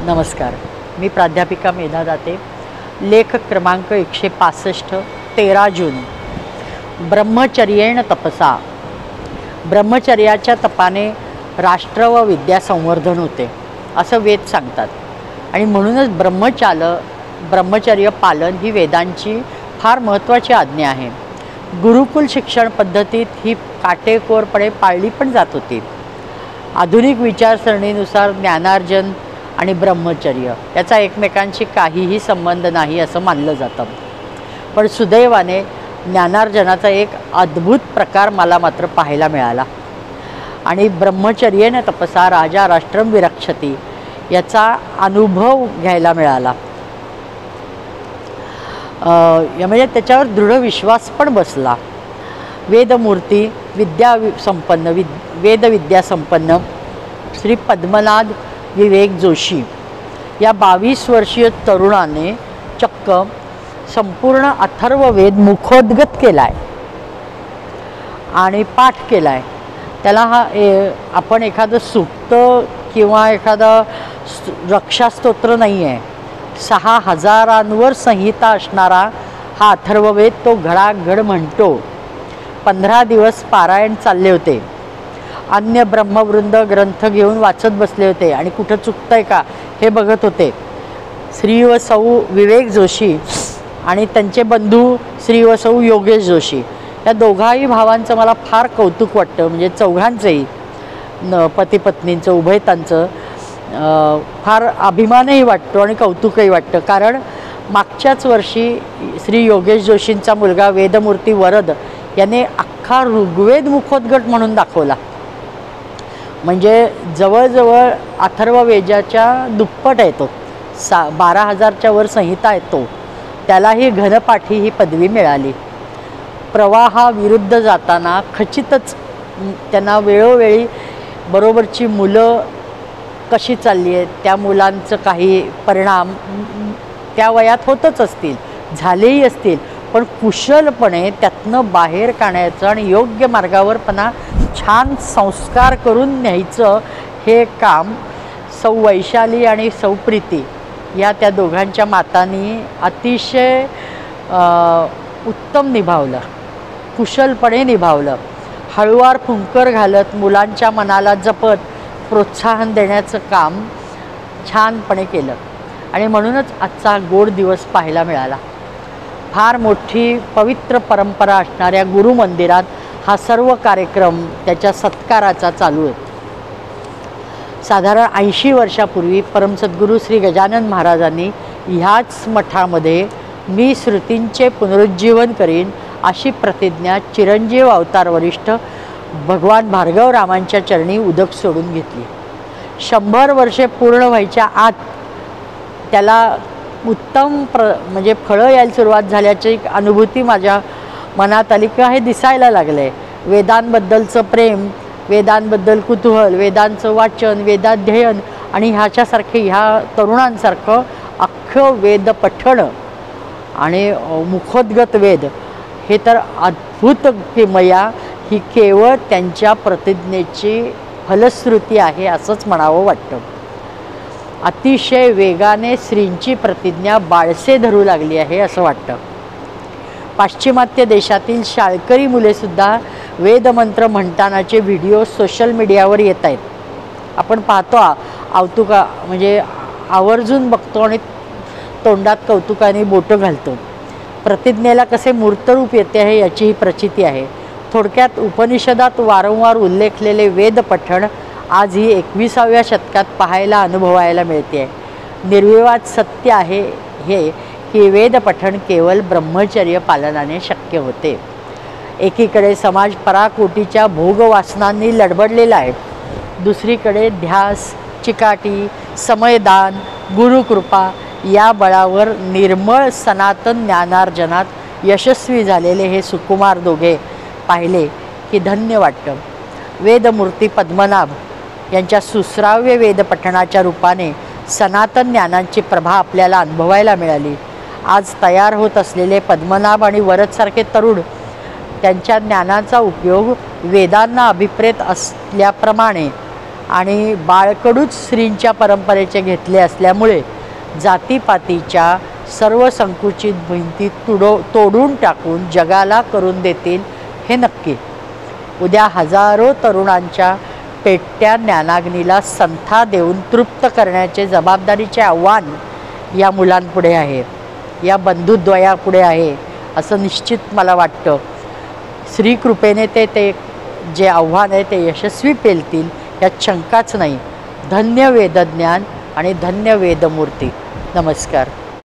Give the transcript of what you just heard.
नमस्कार, मी प्राध्यापिका मेधा दाते. लेख क्रमांक 165, 13 जून. ब्रह्मचर्येण तपसा. ब्रह्मचर्याच्या तपाने राष्ट्र व विद्या संवर्धन होते असं वेद सांगतात. आणि म्हणूनच ब्रह्मचर्य पालन ही वेदांची फार महत्त्वाची आज्ञा आहे. गुरुकुल शिक्षण पद्धतीत ही काटेकोरपणे पाळली पण जात होती. आधुनिक विचारसरणीनुसार ज्ञानार्जन आणि ब्रह्मचर्य याचा एकमेकांशी काहीही संबंध नाही असं मानलं जातं. पण सुदैवाने ज्ञानार्जनाचा एक अद्भुत प्रकार मला मात्र पाहायला मिळाला. आणि ब्रह्मचर्येने तपसा राजा राष्ट्रं विरक्षति याचा अनुभव घ्यायला मिळाला. म्हणजे त्याच्यावर दृढ विश्वास पण बसला. वेदमूर्ती वेदविद्या संपन्न श्री पद्मनाभ विवेक जोशी या 22 वर्षीय तरुणाने चक्क संपूर्ण अथर्ववेद मुखोद्गत केला आहे आणि पाठ केला आहे. त्याला आपण एखादं सूक्त किंवा एखादं रक्षास्तोत्र नाही आहे. 6000 संहिता असणारा हा अथर्ववेद तो घडाघड म्हणतो. 15 दिवस पारायण चालले होते. अन्य ब्रह्मवृंद ग्रंथ घेऊन वाचत बसले होते आणि कुठं चुकतंय का हे बघत होते. श्री व सौ विवेक जोशी आणि त्यांचे बंधू श्री व सौ योगेश जोशी या दोघाही भावांचं मला फार कौतुक वाटतं. म्हणजे चौघांचंही, पती पत्नींचं उभयतांचं फार अभिमानही वाटतो आणि कौतुकही वाटतं. कारण मागच्याच वर्षी श्री योगेश जोशींचा मुलगा वेदमूर्ती वरद याने अख्खा ऋग्वेद मुखोद्गत म्हणून दाखवला. म्हणजे जवळजवळ अथर्ववेदाच्या दुप्पट आहे तो. 12,000च्या वर संहिता आहे तो. त्यालाही घनपाठी ही पदवी मिळाली. प्रवाहाविरुद्ध जाताना खचितच त्यांना वेळोवेळी बरोबरची मुलं कशी चालली आहेत त्या मुलांचं काही परिणाम त्या वयात होतच असतील, झालेही असतील. पण कुशलपणे त्यातनं बाहेर काढायचं आणि योग्य मार्गावरपणा छान संस्कार करून न्यायचं हे काम सौ वैशाली आणि सौ प्रीती या त्या दोघांच्या मातांनी अतिशय उत्तम निभावलं, कुशलपणे निभावलं. हळुवार फुंकर घालत मुलांच्या मनाला जपत प्रोत्साहन देण्याचं काम छानपणे केलं. आणि म्हणूनच आजचा गोड दिवस पाहायला मिळाला. फार मोठी पवित्र परंपरा असणाऱ्या गुरुमंदिरात हा सर्व कार्यक्रम त्याच्या सत्काराचा चालू आहे. साधारण 80 वर्षापूर्वी परमसद्गुरू श्री गजानन महाराजांनी ह्याच मठामध्ये मी श्रुतींचे पुनरुज्जीवन करीन अशी प्रतिज्ञा चिरंजीव अवतार वरिष्ठ भगवान भार्गवरामांच्या चरणी उदक सोडून घेतली. 100 वर्षे पूर्ण व्हायच्या आत त्याला उत्तम म्हणजे फळं यायला सुरुवात झाल्याची एक अनुभूती माझ्या मनात आली किंवा हे दिसायला लागलं आहे. वेदांबद्दलचं प्रेम, वेदांबद्दल कुतूहल, वेदांचं वाचन, वेदाध्ययन आणि ह्या तरुणांसारखं अख्खं वेद पठण आणि मुखोद्गत वेद हे तर अद्भुत किमया ही केवळ त्यांच्या प्रतिज्ञेची फलश्रुती आहे असंच म्हणावं वाटतं. अतिशय वेगाने श्रींची प्रतिज्ञा बाळसे धरू लागली आहे असं वाटतं. पाश्चिमात्य देशातील शाळकरी मुलेसुद्धा वेदमंत्र म्हणतानाचे व्हिडिओ सोशल मीडियावर येत आहेत. आपण पाहतो म्हणजे आवर्जून बघतो आणि तोंडात कौतुकाने बोटं घालतो. प्रतिज्ञेला कसे मूर्तरूप येते आहे याची ही प्रचिती आहे. थोडक्यात उपनिषदात वारंवार उल्लेखलेले वेद पठण आज ही 21व्या शतकात पाहायला अनुभवायला मिळते आहे. निर्विवाद सत्य आहे हे की वेद पठण केवळ ब्रह्मचर्य पालनाने शक्य होते. एकीकडे समाज पराकोटीच्या भोगवासनांनी लडबडलेला आहे. दुसरीकडे ध्यास, चिकाटी, समयदान, गुरुकृपा या बळावर निर्मळ सनातन ज्ञानार्जनात यशस्वी झालेले हे सुकुमार दोघे पाहिले की धन्य वाटतं. वेदमूर्ती पद्मनाभ यांच्या सुश्राव्य वेदपठणाच्या रूपाने सनातन ज्ञानांची प्रभा आपल्याला अनुभवायला मिळाली. आज तयार होत असलेले पद्मनाभ आणि वरदसारखे तरुण त्यांच्या ज्ञानाचा उपयोग वेदांना अभिप्रेत असल्याप्रमाणे आणि बाळकडूच श्रींच्या परंपरेचे घेतले असल्यामुळे जातीपातीच्या सर्व संकुचित भिंती तोडून टाकून जगाला करून देतील हे नक्की. उद्या हजारो तरुणांच्या पेटत्या ज्ञानाग्नीला संथा देऊन तृप्त करण्याचे जबाबदारीचे आव्हान या मुलांपुढे आहे, या बंधुद्वयापुढे आहे असं निश्चित मला वाटतं. श्रीकृपेने ते जे आव्हान आहे ते यशस्वी पेलतील यात शंकाच नाही. धन्य वेदज्ञान आणि धन्य वेदमूर्ती. नमस्कार.